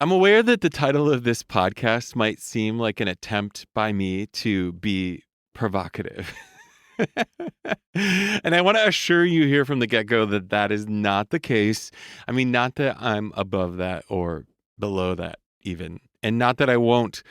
I'm aware that the title of this podcast might seem like an attempt by me to be provocative. And I want to assure you here from the get-go that that is not the case. I mean, not that I'm above that or below that even, and not that I won't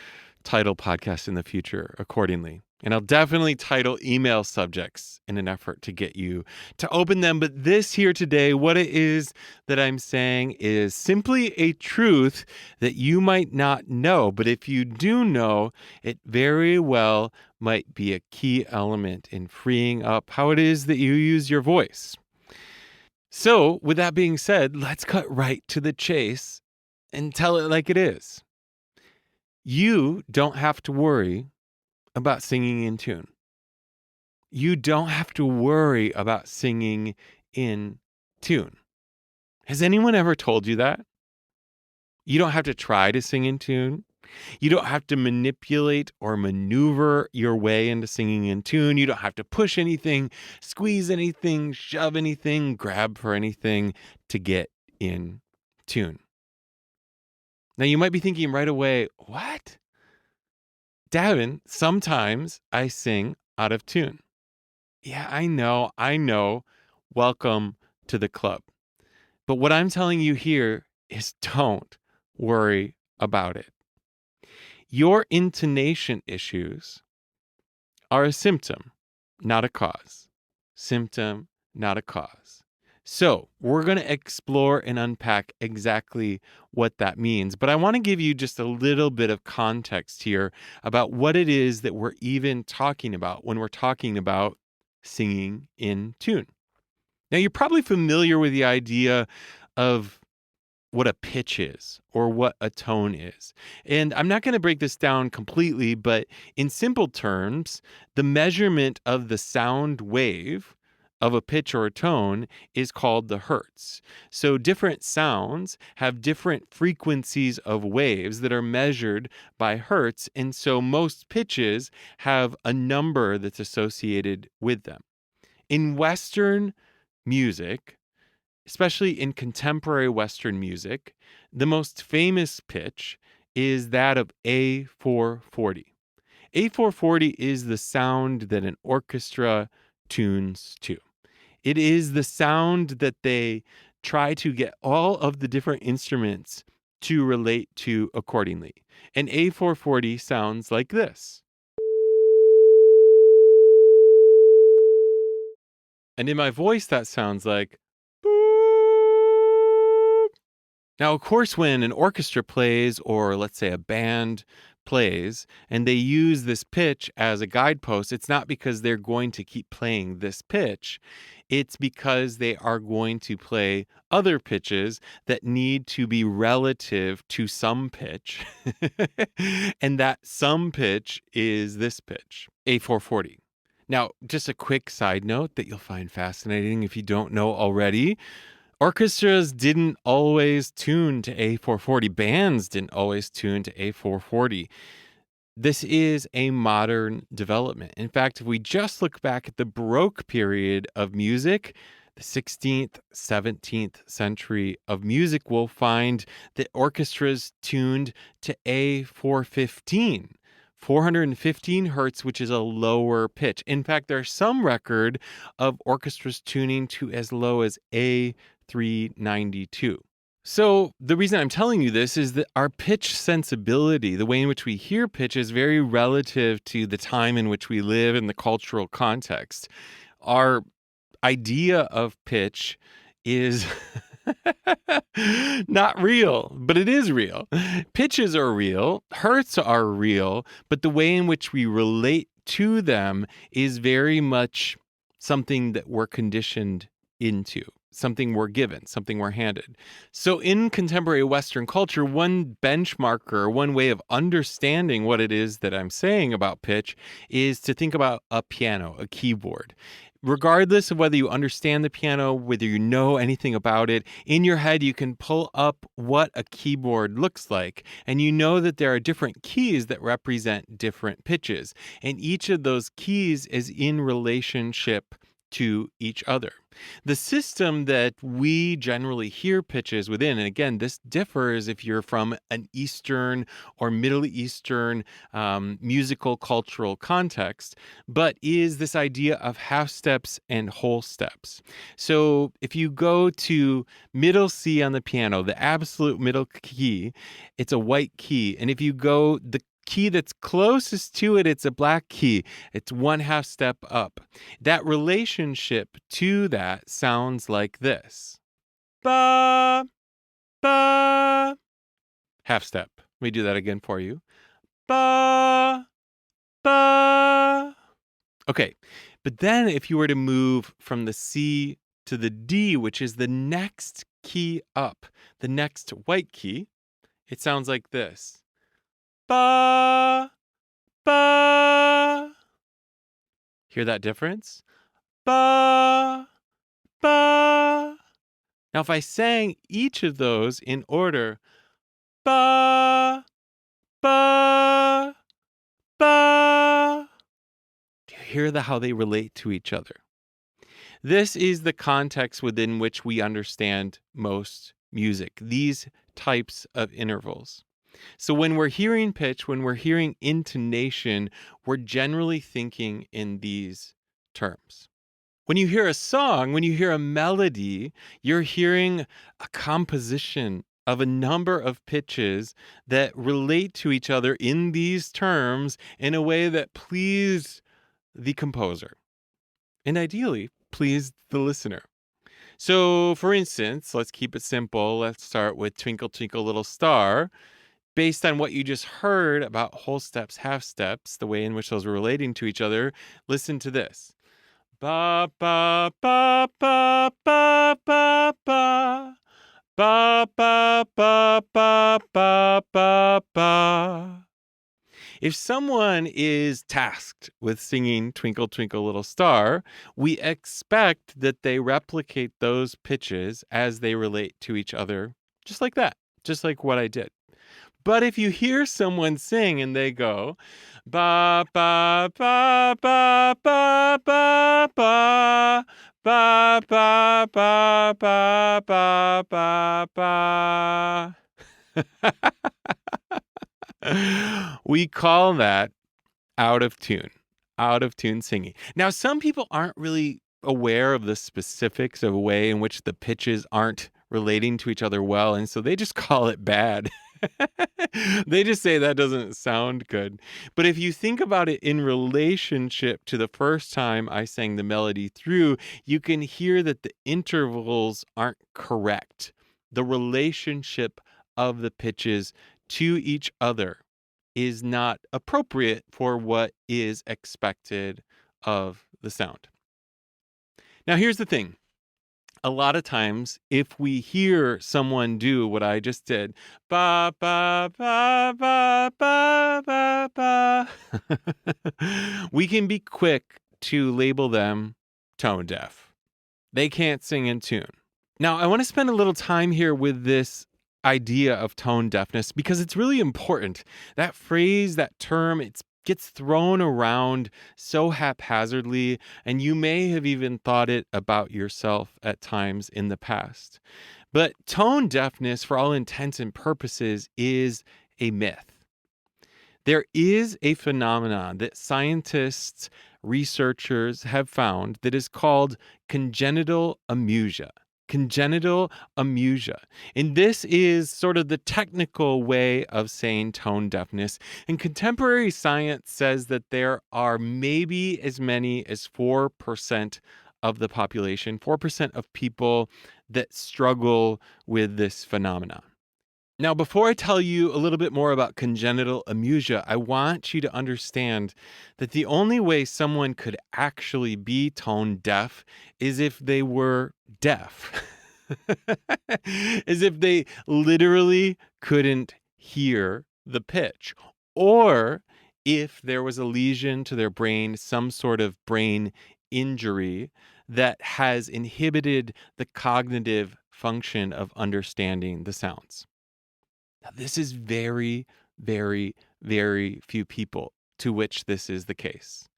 title podcasts in the future accordingly. And I'll definitely title email subjects in an effort to get you to open them. But this here today, what it is that I'm saying is simply a truth that you might not know. But if you do know, it very well might be a key element in freeing up how it is that you use your voice. So, with that being said, let's cut right to the chase and tell it like it is. You don't have to worry about singing in tune. You don't have to worry about singing in tune. Has anyone ever told you that? You don't have to try to sing in tune. You don't have to manipulate or maneuver your way into singing in tune. You don't have to push anything, squeeze anything, shove anything, grab for anything to get in tune. Now, you might be thinking right away, what? Davin, sometimes I sing out of tune. Yeah, I know. Welcome to the club. But what I'm telling you here is don't worry about it. Your intonation issues are a symptom, not a cause. Symptom, not a cause. So we're going to explore and unpack exactly what that means. But I want to give you just a little bit of context here about what it is that we're even talking about when we're talking about singing in tune. Now, you're probably familiar with the idea of what a pitch is or what a tone is. And I'm not going to break this down completely, but in simple terms, the measurement of the sound wave of a pitch or a tone is called the hertz. So different sounds have different frequencies of waves that are measured by hertz. And so most pitches have a number that's associated with them. In Western music, especially in contemporary Western music, the most famous pitch is that of A440. A440 is the sound that an orchestra tunes to. It is the sound that they try to get all of the different instruments to relate to accordingly. And A440 sounds like this. And in my voice, that sounds like boop. Now, of course, when an orchestra plays, or let's say a band plays, and they use this pitch as a guidepost, it's not because they're going to keep playing this pitch. It's because they are going to play other pitches that need to be relative to some pitch. And that some pitch is this pitch, A440. Now, just a quick side note that you'll find fascinating if you don't know already. Orchestras didn't always tune to A440. Bands didn't always tune to A440. This is a modern development. In fact, if we just look back at the Baroque period of music, the 16th, 17th century of music, we'll find that orchestras tuned to A415. 415 hertz, which is a lower pitch. In fact, there's some record of orchestras tuning to as low as A392. So the reason I'm telling you this is that our pitch sensibility, the way in which we hear pitch, is very relative to the time in which we live and the cultural context. Our idea of pitch is not real, but it is real. Pitches are real, hertz are real, but the way in which we relate to them is very much something that we're conditioned into, something we're given, something we're handed. So in contemporary Western culture, one benchmarker, one way of understanding what it is that I'm saying about pitch is to think about a piano, a keyboard. Regardless of whether you understand the piano, whether you know anything about it, in your head you can pull up what a keyboard looks like. And you know that there are different keys that represent different pitches. And each of those keys is in relationship to each other. The system that we generally hear pitches within, and again, this differs if you're from an Eastern or Middle Eastern musical cultural context, but is this idea of half steps and whole steps. So if you go to middle C on the piano, the absolute middle key, it's a white key. And if you go the key that's closest to it, it's a black key. It's one half step up. That relationship to that sounds like this. Ba, ba. Half step. Let me do that again for you. Ba, ba. Okay. But then if you were to move from the C to the D, which is the next key up, the next white key, it sounds like this. Ba, ba. Hear that difference? Ba, ba. Now, if I sang each of those in order, ba, ba, ba. Do you hear how they relate to each other? This is the context within which we understand most music, these types of intervals. So when we're hearing pitch, when we're hearing intonation, we're generally thinking in these terms. When you hear a song, when you hear a melody, you're hearing a composition of a number of pitches that relate to each other in these terms in a way that please the composer and ideally please the listener. So, for instance, let's keep it simple. Let's start with Twinkle, Twinkle, Little Star. Based on what you just heard about whole steps, half steps, the way in which those are relating to each other, listen to this. Ba, ba, ba, ba, ba, ba, ba. Ba, ba, ba, ba, ba, ba, ba. If someone is tasked with singing Twinkle, Twinkle, Little Star, we expect that they replicate those pitches as they relate to each other, just like that, just like what I did. But if you hear someone sing and they go, ba, ba, ba, ba, ba, ba, ba, ba, ba, ba, ba, ba, ba, ba. We call that out of tune singing. Now, some people aren't really aware of the specifics of a way in which the pitches aren't relating to each other well, and so they just call it bad. They just say that doesn't sound good. But if you think about it in relationship to the first time I sang the melody through, you can hear that the intervals aren't correct. The relationship of the pitches to each other is not appropriate for what is expected of the sound. Now, here's the thing. A lot of times, if we hear someone do what I just did, ba, ba, ba, ba, ba, ba, ba, we can be quick to label them tone deaf. They can't sing in tune. Now, I want to spend a little time here with this idea of tone deafness because it's really important. That phrase, that term, it gets thrown around so haphazardly, and you may have even thought it about yourself at times in the past. But tone deafness, for all intents and purposes, is a myth. There is a phenomenon that scientists, researchers have found that is called congenital amusia. Congenital amusia. And this is sort of the technical way of saying tone deafness. And contemporary science says that there are maybe as many as 4% of the population, 4% of people that struggle with this phenomenon. Now, before I tell you a little bit more about congenital amusia, I want you to understand that the only way someone could actually be tone deaf is if they were deaf. As if they literally couldn't hear the pitch. Or if there was a lesion to their brain, some sort of brain injury that has inhibited the cognitive function of understanding the sounds. Now, this is very, very, very few people to which this is the case.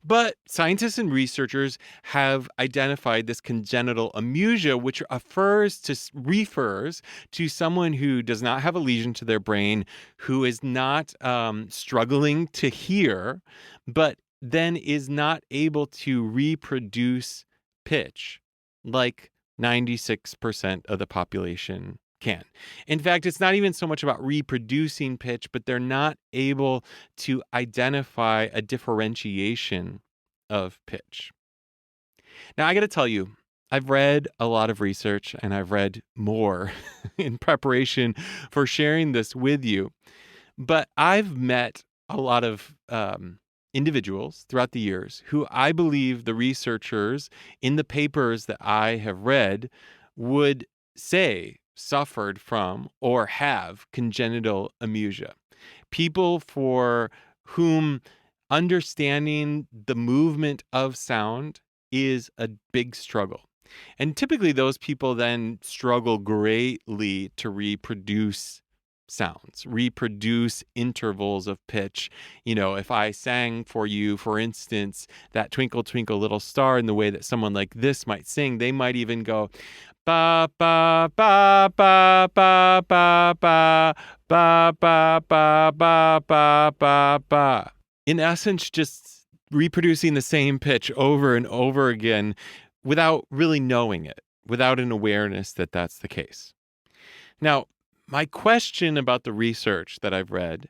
But scientists and researchers have identified this congenital amusia, which refers to someone who does not have a lesion to their brain, who is not struggling to hear, but then is not able to reproduce pitch like 96% of the population can. In fact, it's not even so much about reproducing pitch, but they're not able to identify a differentiation of pitch. Now, I got to tell you, I've read a lot of research and I've read more in preparation for sharing this with you, but I've met a lot of individuals throughout the years who I believe the researchers in the papers that I have read would say suffered from or have congenital amusia. People for whom understanding the movement of sound is a big struggle. And typically those people then struggle greatly to reproduce sounds, reproduce intervals of pitch. You know, if I sang for you, for instance, that Twinkle, Twinkle, Little Star in the way that someone like this might sing, they might even go, ba, ba, ba, ba, ba, ba, ba, ba, ba, ba, ba, ba, ba, ba. In essence, just reproducing the same pitch over and over again without really knowing it, without an awareness that that's the case. Now, my question about the research that I've read,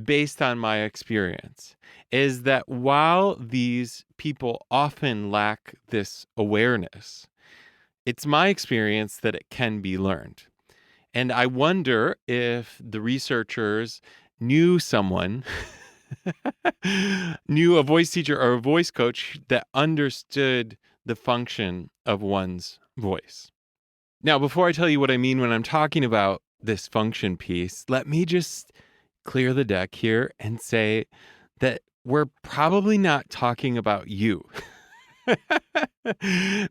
based on my experience, is that while these people often lack this awareness, it's my experience that it can be learned. And I wonder if the researchers knew someone, knew a voice teacher or a voice coach that understood the function of one's voice. Now, before I tell you what I mean when I'm talking about this function piece, let me just clear the deck here and say that we're probably not talking about you.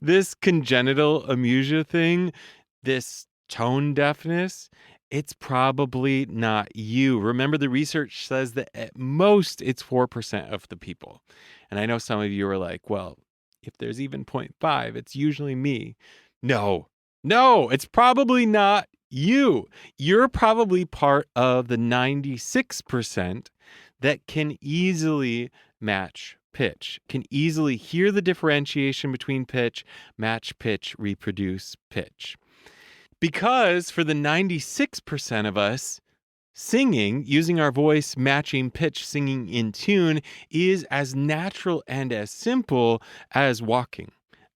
This congenital amusia thing, this tone deafness, it's probably not you. Remember, the research says that at most it's 4% of the people. And I know some of you are like, well, if there's even 0.5, it's usually me. No, it's probably not you. You're probably part of the 96% that can easily match pitch, can easily hear the differentiation between pitch, match pitch, reproduce pitch. Because for the 96% of us, singing, using our voice, matching pitch, singing in tune is as natural and as simple as walking,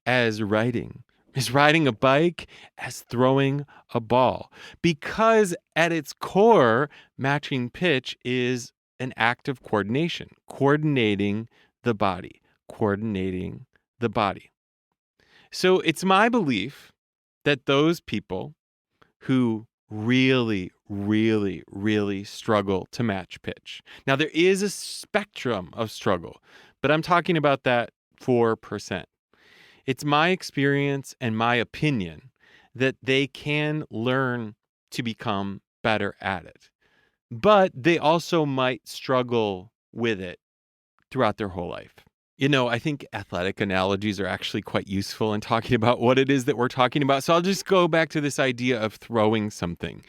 as writing, as riding a bike, as throwing a ball. Because at its core, matching pitch is an act of coordination, coordinating the body. So it's my belief that those people who really, really, really struggle to match pitch. Now, there is a spectrum of struggle, but I'm talking about that 4%. It's my experience and my opinion that they can learn to become better at it, but they also might struggle with it throughout their whole life. You know, I think athletic analogies are actually quite useful in talking about what it is that we're talking about. So I'll just go back to this idea of throwing something.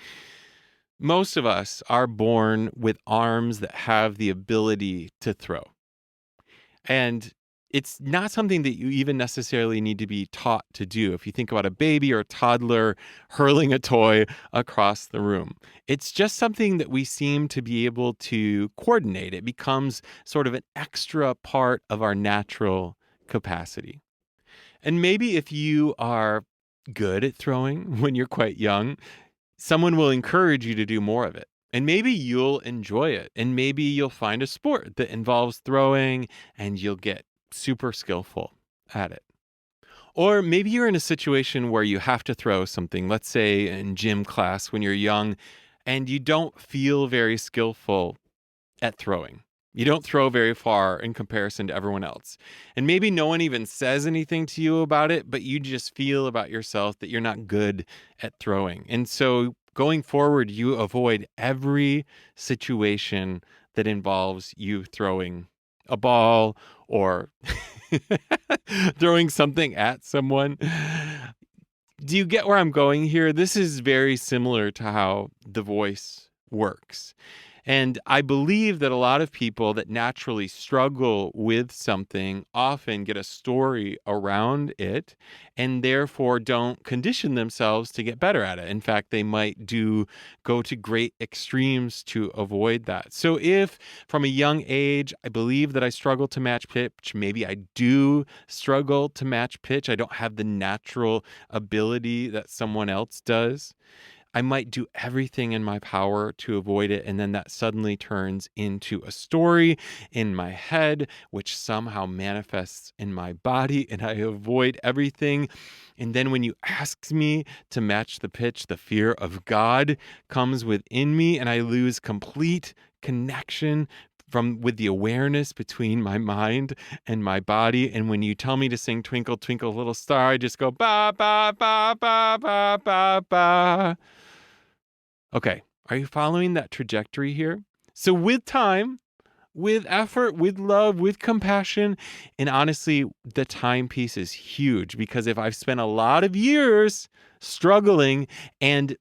Most of us are born with arms that have the ability to throw. And it's not something that you even necessarily need to be taught to do. If you think about a baby or a toddler hurling a toy across the room, it's just something that we seem to be able to coordinate. It becomes sort of an extra part of our natural capacity. And maybe if you are good at throwing when you're quite young, someone will encourage you to do more of it. And maybe you'll enjoy it. And maybe you'll find a sport that involves throwing and you'll get super skillful at it. Or maybe you're in a situation where you have to throw something, let's say in gym class when you're young, and you don't feel very skillful at throwing. You don't throw very far in comparison to everyone else. And maybe no one even says anything to you about it, but you just feel about yourself that you're not good at throwing. And so going forward, you avoid every situation that involves you throwing a ball or throwing something at someone. Do you get where I'm going here? This is very similar to how the voice works. And I believe that a lot of people that naturally struggle with something often get a story around it and therefore don't condition themselves to get better at it. In fact, they might go to great extremes to avoid that. So if from a young age, I believe that I struggle to match pitch, maybe I do struggle to match pitch. I don't have the natural ability that someone else does. I might do everything in my power to avoid it, and then that suddenly turns into a story in my head, which somehow manifests in my body, and I avoid everything. And then when you ask me to match the pitch, the fear of God comes within me, and I lose complete connection with the awareness between my mind and my body. And when you tell me to sing Twinkle, Twinkle, Little Star, I just go ba, ba, ba, ba, ba, ba, ba. Okay, are you following that trajectory here? So with time, with effort, with love, with compassion, and honestly, the time piece is huge because if I've spent a lot of years struggling and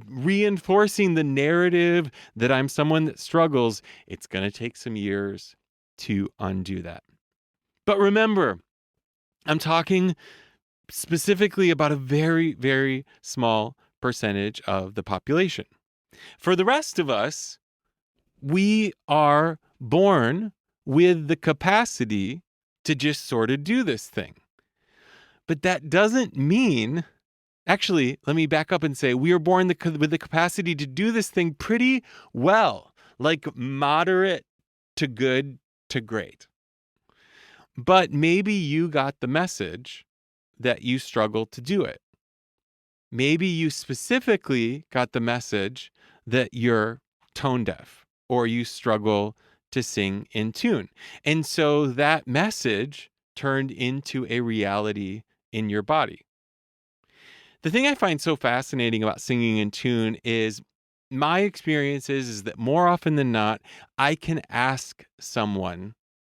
reinforcing the narrative that I'm someone that struggles, it's going to take some years to undo that. But remember, I'm talking specifically about a very, very small percentage of the population. For the rest of us, we are born with the capacity to just sort of do this thing. But that doesn't mean, actually, let me back up and say, we are born with the capacity to do this thing pretty well, like moderate to good to great. But maybe you got the message that you struggle to do it. Maybe you specifically got the message that you're tone deaf or you struggle to sing in tune. And so that message turned into a reality in your body. The thing I find so fascinating about singing in tune is my experience is that more often than not, I can ask someone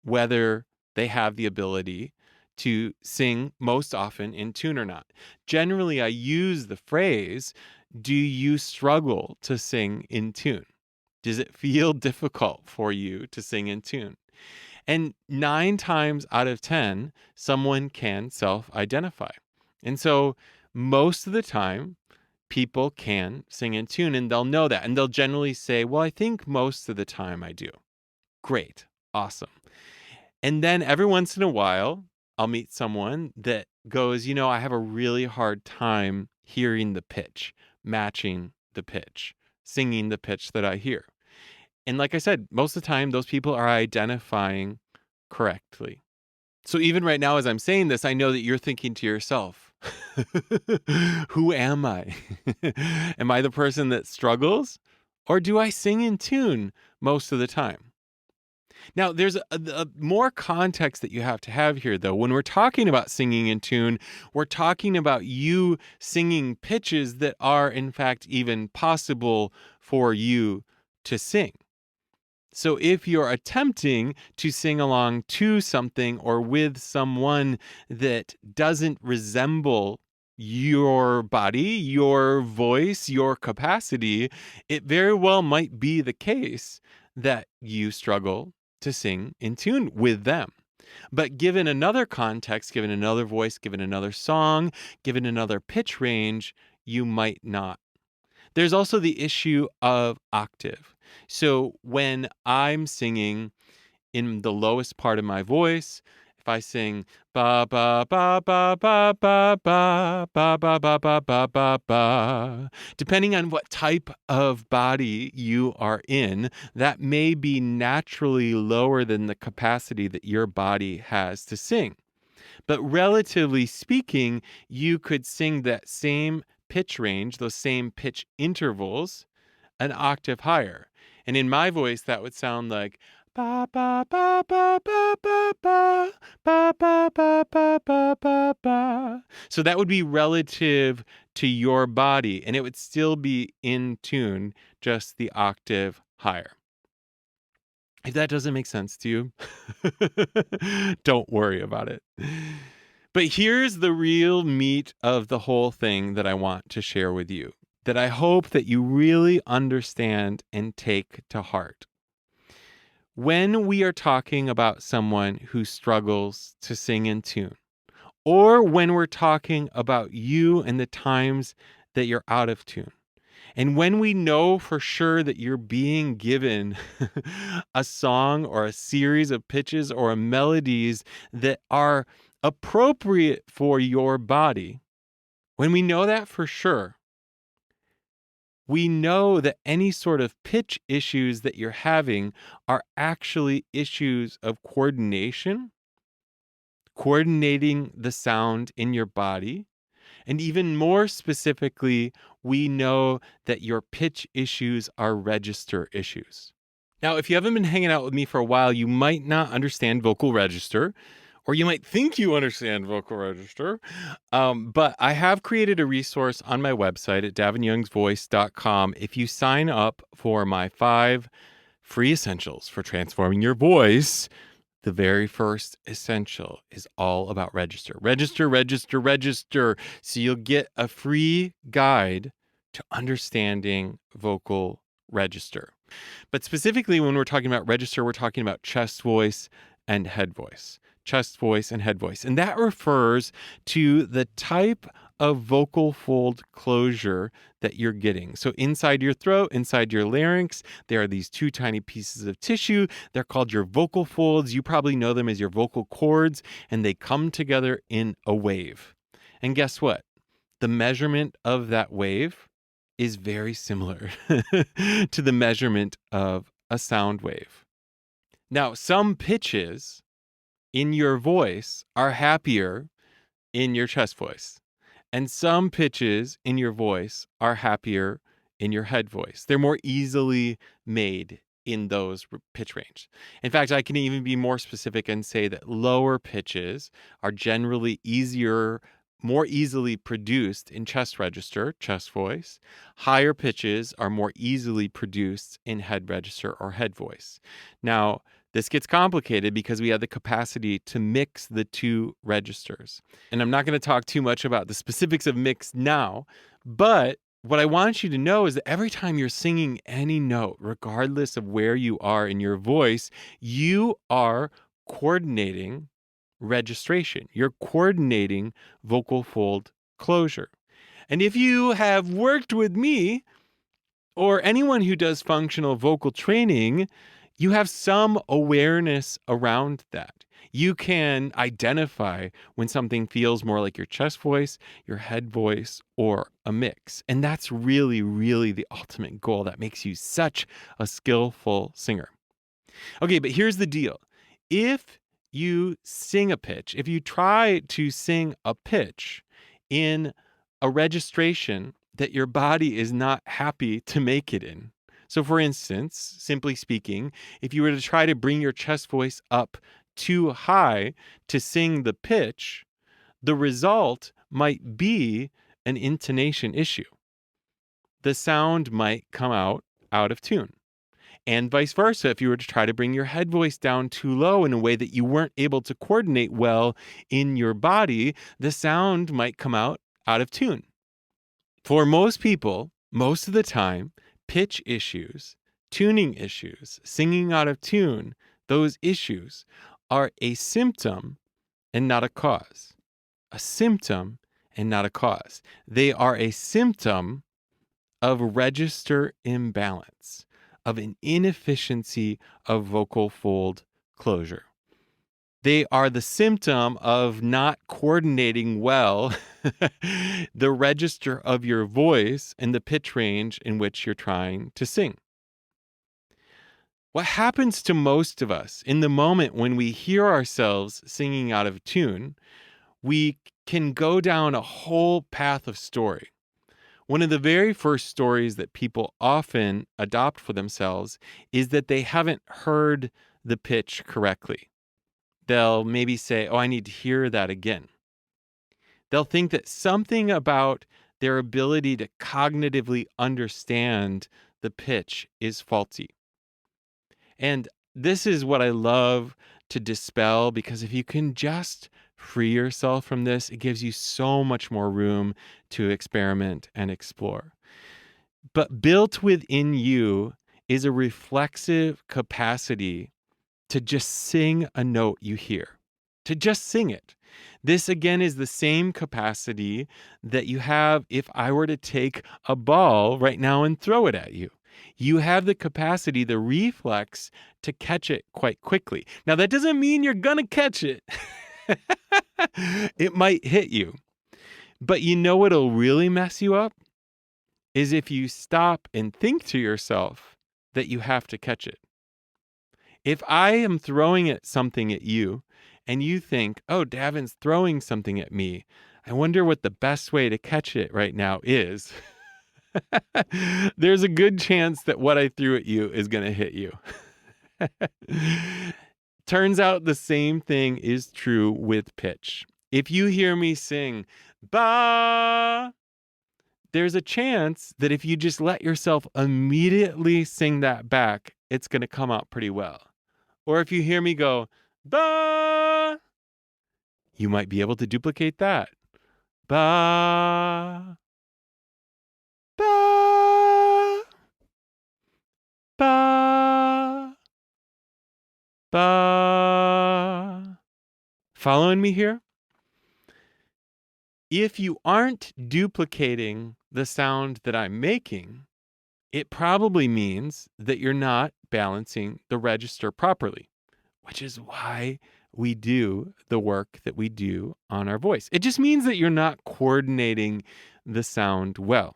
whether they have the ability to sing most often in tune or not. Generally, I use the phrase, do you struggle to sing in tune? Does it feel difficult for you to sing in tune? And 9 times out of 10, someone can self-identify. And so most of the time, people can sing in tune and they'll know that. And they'll generally say, well, I think most of the time I do. Great. Awesome. And then every once in a while, I'll meet someone that goes, I have a really hard time hearing the pitch, matching the pitch, singing the pitch that I hear. And like I said, most of the time, those people are identifying correctly. So even right now, as I'm saying this, I know that you're thinking to yourself, who am I? Am I the person that struggles? Or do I sing in tune most of the time? Now, there's a more context that you have to have here, though. When we're talking about singing in tune, we're talking about you singing pitches that are, in fact, even possible for you to sing. So if you're attempting to sing along to something or with someone that doesn't resemble your body, your voice, your capacity, it very well might be the case that you struggle to sing in tune with them. But given another context, given another voice, given another song, given another pitch range, you might not. There's also the issue of octave. So when I'm singing in the lowest part of my voice, if I sing ba ba ba ba ba ba ba ba ba ba ba ba ba ba, depending on what type of body you are in, that may be naturally lower than the capacity that your body has to sing. But relatively speaking, you could sing that same pitch range, those same pitch intervals, an octave higher. And in my voice, that would sound like ba ba ba ba ba ba ba ba ba ba ba ba ba ba. So that would be relative to your body, and it would still be in tune, just the octave higher. If that doesn't make sense to you, don't worry about it. But here's the real meat of the whole thing that I want to share with you, that I hope that you really understand and take to heart. When we are talking about someone who struggles to sing in tune, or when we're talking about you and the times that you're out of tune, and when we know for sure that you're being given a song or a series of pitches or melodies that are appropriate for your body, when we know that for sure, we know that any sort of pitch issues that you're having are actually issues of coordination, coordinating the sound in your body. And even more specifically, we know that your pitch issues are register issues. Now, if you haven't been hanging out with me for a while, you might not understand vocal register, or you might think you understand vocal register. But I have created a resource on my website at davinyoungsvoice.com. If you sign up for my 5 free essentials for transforming your voice, the very first essential is all about register. Register, register, register. So you'll get a free guide to understanding vocal register. But specifically, when we're talking about register, we're talking about chest voice and head voice. Chest voice and head voice. And that refers to the type of vocal fold closure that you're getting. So inside your throat, inside your larynx, there are these 2 tiny pieces of tissue. They're called your vocal folds. You probably know them as your vocal cords, and they come together in a wave. And guess what? The measurement of that wave is very similar to the measurement of a sound wave. Now, some pitches in your voice are happier in your chest voice, and some pitches in your voice are happier in your head voice. They're more easily made in those pitch range. In fact, I can even be more specific and say that lower pitches are generally more easily produced in chest register, chest voice. Higher pitches are more easily produced in head register or head voice. Now, this gets complicated because we have the capacity to mix the 2 registers. And I'm not going to talk too much about the specifics of mix now, but what I want you to know is that every time you're singing any note, regardless of where you are in your voice, you are coordinating registration. You're coordinating vocal fold closure. And if you have worked with me or anyone who does functional vocal training, you have some awareness around that. You can identify when something feels more like your chest voice, your head voice, or a mix. And that's really, really the ultimate goal that makes you such a skillful singer. Okay, but here's the deal. If you sing a pitch, if you try to sing a pitch in a registration that your body is not happy to make it in. So for instance, simply speaking, if you were to try to bring your chest voice up too high to sing the pitch, the result might be an intonation issue. The sound might come out of tune. And vice versa, if you were to try to bring your head voice down too low in a way that you weren't able to coordinate well in your body, the sound might come out of tune. For most people, most of the time, pitch issues, tuning issues, singing out of tune, those issues are a symptom and not a cause. A symptom and not a cause. They are a symptom of register imbalance, of an inefficiency of vocal fold closure. They are the symptom of not coordinating well the register of your voice and the pitch range in which you're trying to sing. What happens to most of us in the moment when we hear ourselves singing out of tune, we can go down a whole path of story. One of the very first stories that people often adopt for themselves is that they haven't heard the pitch correctly. They'll maybe say, oh, I need to hear that again. They'll think that something about their ability to cognitively understand the pitch is faulty. And this is what I love to dispel, because if you can just free yourself from this, it gives you so much more room to experiment and explore. But built within you is a reflexive capacity to just sing a note you hear, to just sing it. This, again, is the same capacity that you have if I were to take a ball right now and throw it at you. You have the capacity, the reflex, to catch it quite quickly. Now, that doesn't mean you're going to catch it. It might hit you. But you know what'll really mess you up? Is if you stop and think to yourself that you have to catch it. If I am throwing something at you and you think, oh, Davin's throwing something at me, I wonder what the best way to catch it right now is. There's a good chance that what I threw at you is going to hit you. Turns out the same thing is true with pitch. If you hear me sing, ba, there's a chance that if you just let yourself immediately sing that back, it's going to come out pretty well. Or if you hear me go, ba, you might be able to duplicate that. Ba, ba, ba, ba. Following me here? If you aren't duplicating the sound that I'm making, it probably means that you're not balancing the register properly, which is why we do the work that we do on our voice. It just means that you're not coordinating the sound well.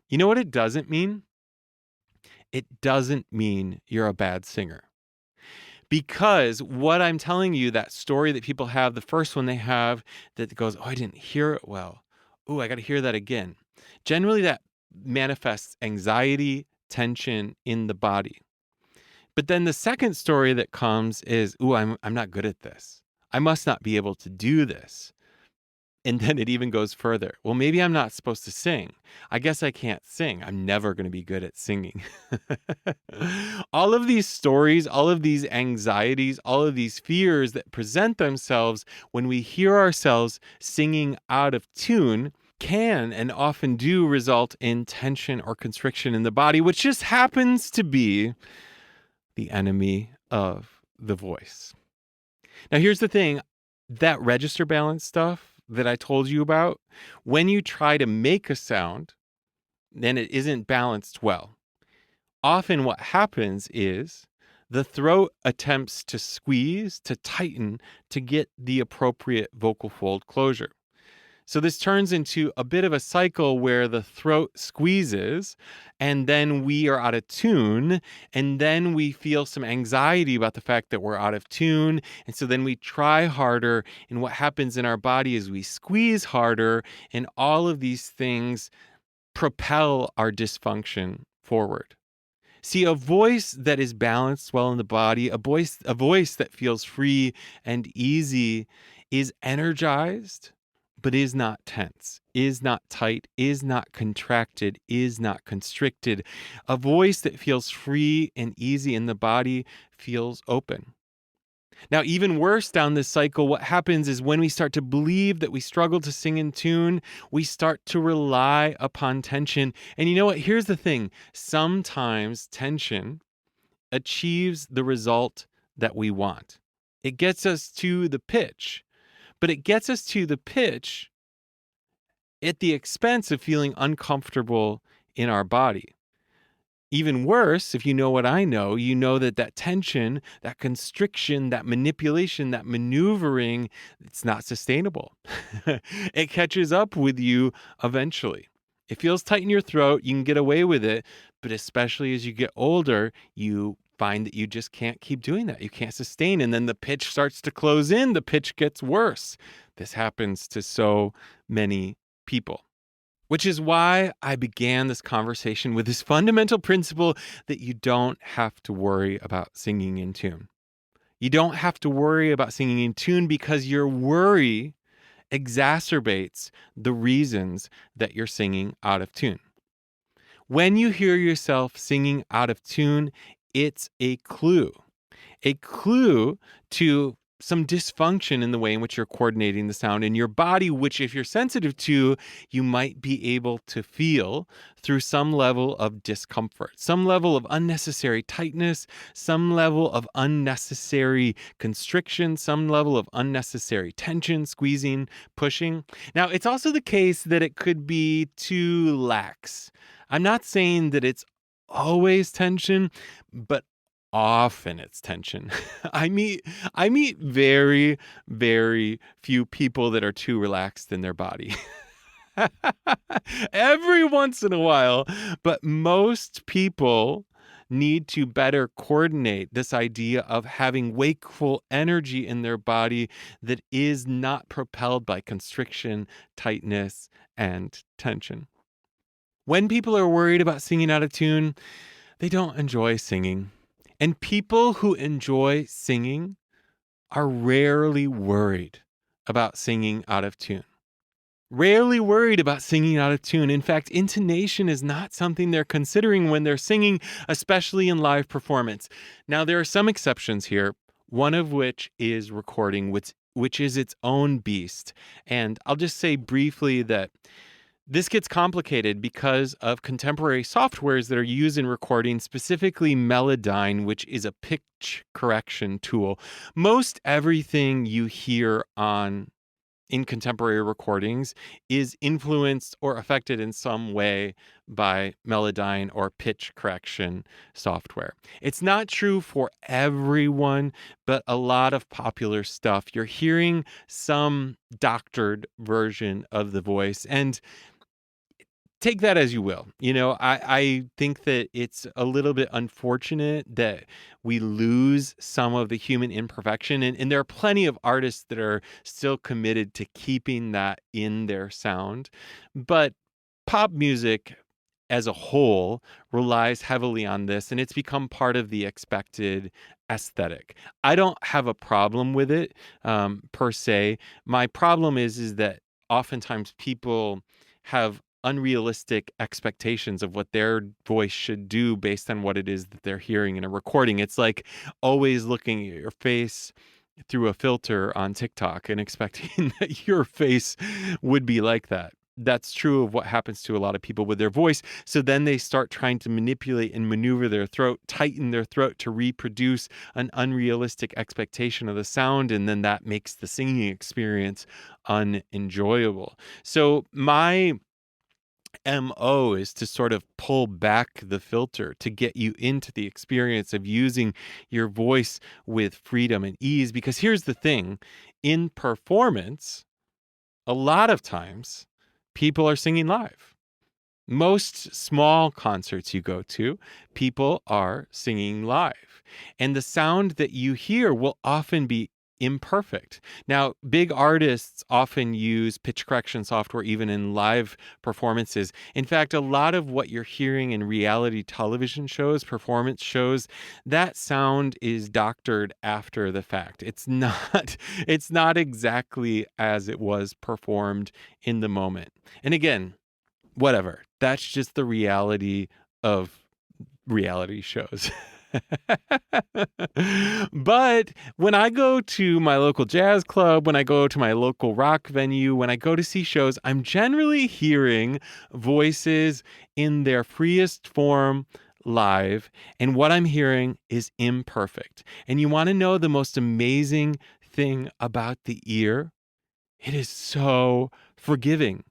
You know what it doesn't mean? It doesn't mean you're a bad singer. Because what I'm telling you, that story that people have, the first one they have that goes, oh, I didn't hear it well. Oh, I got to hear that again. Generally, that manifests anxiety, tension in the body. But then the second story that comes is, ooh, I'm not good at this. I must not be able to do this. And then it even goes further. Well, maybe I'm not supposed to sing. I guess I can't sing. I'm never going to be good at singing. All of these stories, all of these anxieties, all of these fears that present themselves when we hear ourselves singing out of tune can and often do result in tension or constriction in the body, which just happens to be the enemy of the voice. Now, here's the thing. That register balance stuff that I told you about, when you try to make a sound, then it isn't balanced well. Often what happens is the throat attempts to squeeze, to tighten, to get the appropriate vocal fold closure. So this turns into a bit of a cycle where the throat squeezes and then we are out of tune, and then we feel some anxiety about the fact that we're out of tune. And so then we try harder, and what happens in our body is we squeeze harder, and all of these things propel our dysfunction forward. See, a voice that is balanced well in the body, a voice that feels free and easy, is energized, but is not tense, is not tight, is not contracted, is not constricted. A voice that feels free and easy in the body feels open. Now, even worse down this cycle, what happens is when we start to believe that we struggle to sing in tune, we start to rely upon tension. And you know what? Here's the thing. Sometimes tension achieves the result that we want. It gets us to the pitch. But it gets us to the pitch at the expense of feeling uncomfortable in our body. Even worse, if you know what I know, you know that tension, that constriction, that manipulation, that maneuvering, it's not sustainable. It catches up with you eventually. It feels tight in your throat. You can get away with it. But especially as you get older, you find that you just can't keep doing that. You can't sustain. And then the pitch starts to close in. The pitch gets worse. This happens to so many people, which is why I began this conversation with this fundamental principle that you don't have to worry about singing in tune. You don't have to worry about singing in tune because your worry exacerbates the reasons that you're singing out of tune. When you hear yourself singing out of tune, it's a clue. a clue to some dysfunction in the way in which you're coordinating the sound in your body, which, if you're sensitive to, you might be able to feel through some level of discomfort, some level of unnecessary tightness, some level of unnecessary constriction, some level of unnecessary tension, squeezing, pushing. Now, it's also the case that it could be too lax. I'm not saying that it's always tension, but often it's tension. I meet I meet very, very few people that are too relaxed in their body. Every once in a while, but most people need to better coordinate this idea of having wakeful energy in their body that is not propelled by constriction, tightness, and tension. When people are worried about singing out of tune, they don't enjoy singing. And people who enjoy singing are rarely worried about singing out of tune. Rarely worried about singing out of tune. In fact, intonation is not something they're considering when they're singing, especially in live performance. Now, there are some exceptions here, one of which is recording, which is its own beast. And I'll just say briefly that this gets complicated because of contemporary softwares that are used in recording, specifically Melodyne, which is a pitch correction tool. Most everything you hear in contemporary recordings is influenced or affected in some way by Melodyne or pitch correction software. It's not true for everyone, but a lot of popular stuff, you're hearing some doctored version of the voice. And take that as you will. I think that it's a little bit unfortunate that we lose some of the human imperfection. And there are plenty of artists that are still committed to keeping that in their sound. But pop music as a whole relies heavily on this, and it's become part of the expected aesthetic. I don't have a problem with it per se. My problem is that oftentimes people have unrealistic expectations of what their voice should do based on what it is that they're hearing in a recording. It's like always looking at your face through a filter on TikTok and expecting that your face would be like that. That's true of what happens to a lot of people with their voice. So then they start trying to manipulate and maneuver their throat, tighten their throat to reproduce an unrealistic expectation of the sound. And then that makes the singing experience unenjoyable. So my MO is to sort of pull back the filter to get you into the experience of using your voice with freedom and ease. Because here's the thing, in performance, a lot of times people are singing live. Most small concerts you go to, people are singing live. And the sound that you hear will often be imperfect. Now, big artists often use pitch correction software even in live performances. In fact, a lot of what you're hearing in reality television shows, performance shows, that sound is doctored after the fact. It's not exactly as it was performed in the moment. And again, whatever. That's just the reality of reality shows. But when I go to my local jazz club, when I go to my local rock venue, when I go to see shows, I'm generally hearing voices in their freest form live. And what I'm hearing is imperfect. And you want to know the most amazing thing about the ear? It is so forgiving.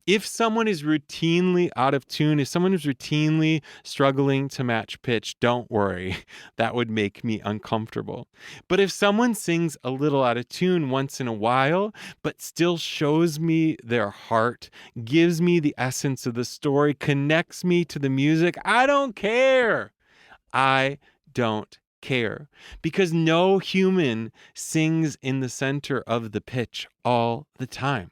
If someone is routinely out of tune, if someone is routinely struggling to match pitch, don't worry. That would make me uncomfortable. But if someone sings a little out of tune once in a while, but still shows me their heart, gives me the essence of the story, connects me to the music, I don't care. I don't care. Because no human sings in the center of the pitch all the time.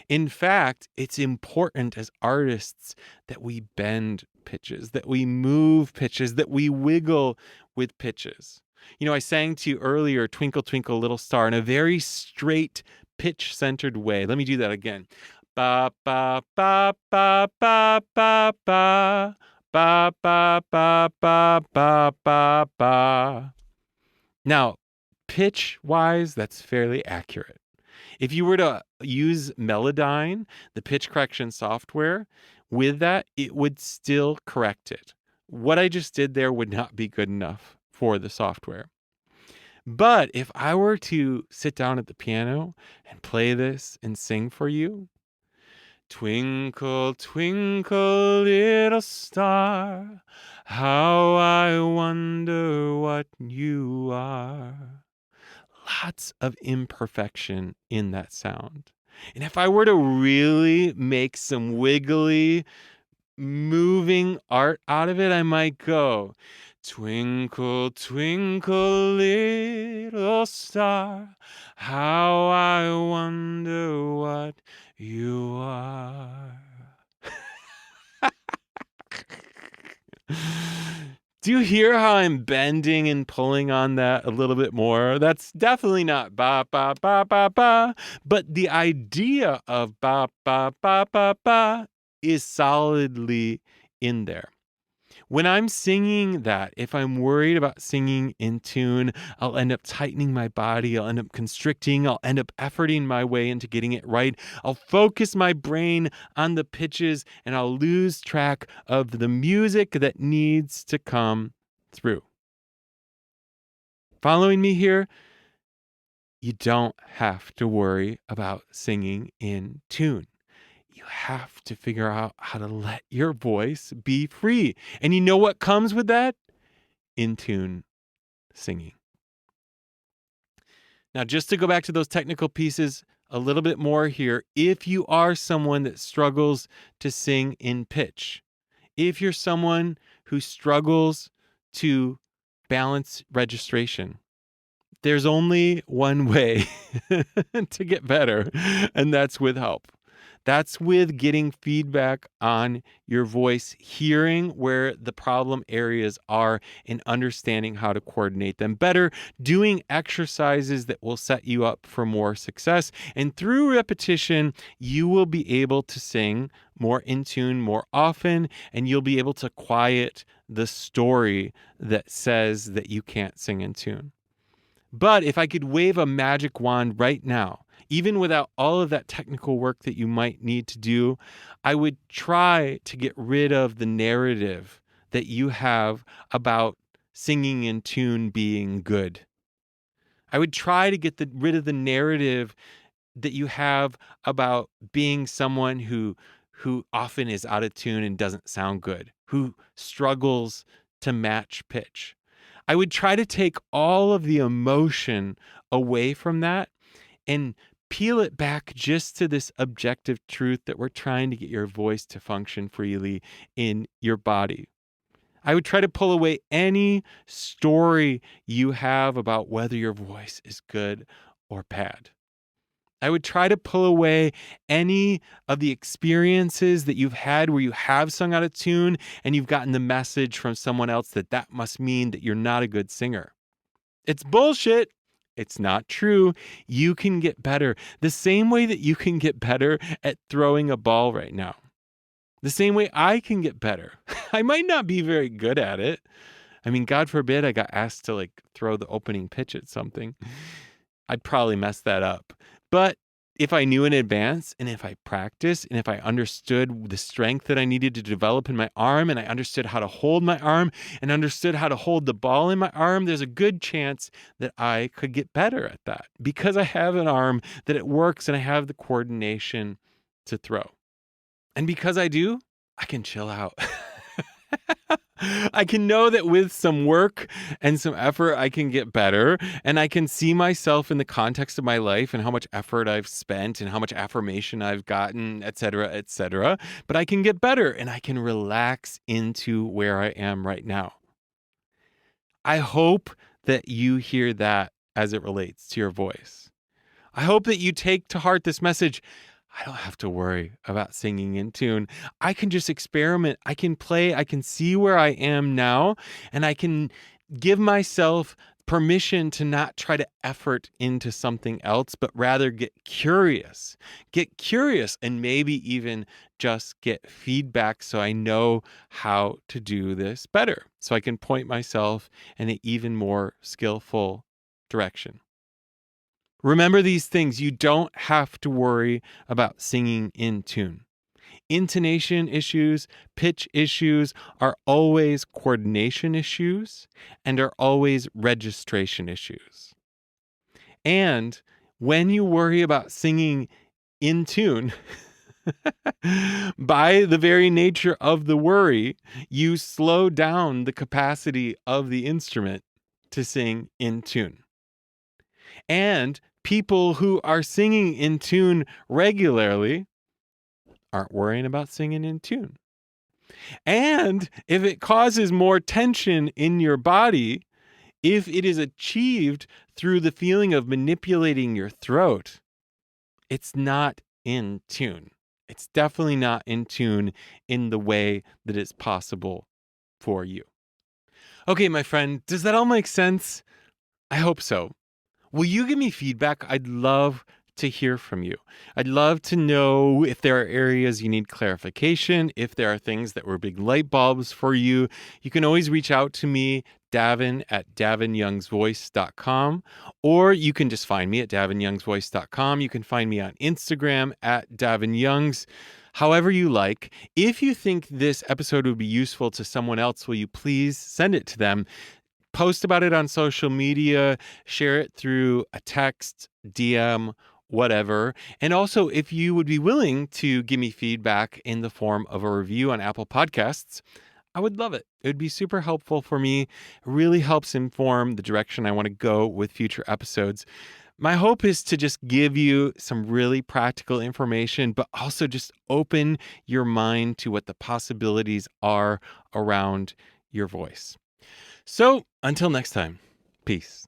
In fact, it's important as artists that we bend pitches, that we move pitches, that we wiggle with pitches. I sang to you earlier, Twinkle, Twinkle, Little Star, in a very straight, pitch-centered way. Let me do that again. Ba, ba, ba, ba, ba, ba, ba. Ba, ba, ba, ba, ba, ba, ba. Now, pitch wise, that's fairly accurate. If you were to use Melodyne, the pitch correction software, with that, it would still correct it. What I just did there would not be good enough for the software. But if I were to sit down at the piano and play this and sing for you, twinkle, twinkle, little star, how I wonder what you are. Lots of imperfection in that sound. And if I were to really make some wiggly, moving art out of it, I might go, twinkle, twinkle, little star, how I wonder what you are. Do you hear how I'm bending and pulling on that a little bit more? That's definitely not ba ba ba ba ba, but the idea of ba ba ba ba ba is solidly in there. When I'm singing that, if I'm worried about singing in tune, I'll end up tightening my body. I'll end up constricting. I'll end up efforting my way into getting it right. I'll focus my brain on the pitches and I'll lose track of the music that needs to come through. Following me here? You don't have to worry about singing in tune. You have to figure out how to let your voice be free. And you know what comes with that? In tune singing. Now, just to go back to those technical pieces a little bit more here, if you are someone that struggles to sing in pitch, if you're someone who struggles to balance registration, there's only one way to get better, and that's with help. That's with getting feedback on your voice, hearing where the problem areas are, and understanding how to coordinate them better, doing exercises that will set you up for more success. And through repetition, you will be able to sing more in tune more often, and you'll be able to quiet the story that says that you can't sing in tune. But if I could wave a magic wand right now, even without all of that technical work that you might need to do, I would try to get rid of the narrative that you have about singing in tune being good. I would try to get rid of the narrative that you have about being someone who often is out of tune and doesn't sound good, who struggles to match pitch. I would try to take all of the emotion away from that and peel it back just to this objective truth that we're trying to get your voice to function freely in your body. I would try to pull away any story you have about whether your voice is good or bad. I would try to pull away any of the experiences that you've had where you have sung out of tune and you've gotten the message from someone else that must mean that you're not a good singer. It's bullshit. It's not true. You can get better. The same way that you can get better at throwing a ball right now. The same way I can get better. I might not be very good at it. I mean, God forbid I got asked to throw the opening pitch at something. I'd probably mess that up. But if I knew in advance and if I practiced and if I understood the strength that I needed to develop in my arm and I understood how to hold my arm and understood how to hold the ball in my arm, there's a good chance that I could get better at that because I have an arm that it works and I have the coordination to throw. And because I do, I can chill out. I can know that with some work and some effort, I can get better. And I can see myself in the context of my life and how much effort I've spent and how much affirmation I've gotten, et cetera, et cetera. But I can get better and I can relax into where I am right now. I hope that you hear that as it relates to your voice. I hope that you take to heart this message. I don't have to worry about singing in tune. I can just experiment. I can play. I can see where I am now, and I can give myself permission to not try to effort into something else, but rather get curious. Get curious and maybe even just get feedback so I know how to do this better. So I can point myself in an even more skillful direction. Remember these things. You don't have to worry about singing in tune. Intonation issues, pitch issues are always coordination issues and are always registration issues. And when you worry about singing in tune, by the very nature of the worry, you slow down the capacity of the instrument to sing in tune. And people who are singing in tune regularly aren't worrying about singing in tune. And if it causes more tension in your body, if it is achieved through the feeling of manipulating your throat, it's not in tune. It's definitely not in tune in the way that it's possible for you. Okay, my friend, does that all make sense? I hope so. Will you give me feedback? I'd love to hear from you. I'd love to know if there are areas you need clarification, if there are things that were big light bulbs for you. You can always reach out to me, Davin at davinyoungsvoice.com, or you can just find me at davinyoungsvoice.com. You can find me on Instagram at davinyoungs. However you like. If you think this episode would be useful to someone else, will you please send it to them? Post about it on social media, share it through a text, DM, whatever. And also, if you would be willing to give me feedback in the form of a review on Apple Podcasts, I would love it. It would be super helpful for me. It really helps inform the direction I want to go with future episodes. My hope is to just give you some really practical information, but also just open your mind to what the possibilities are around your voice. So until next time, peace.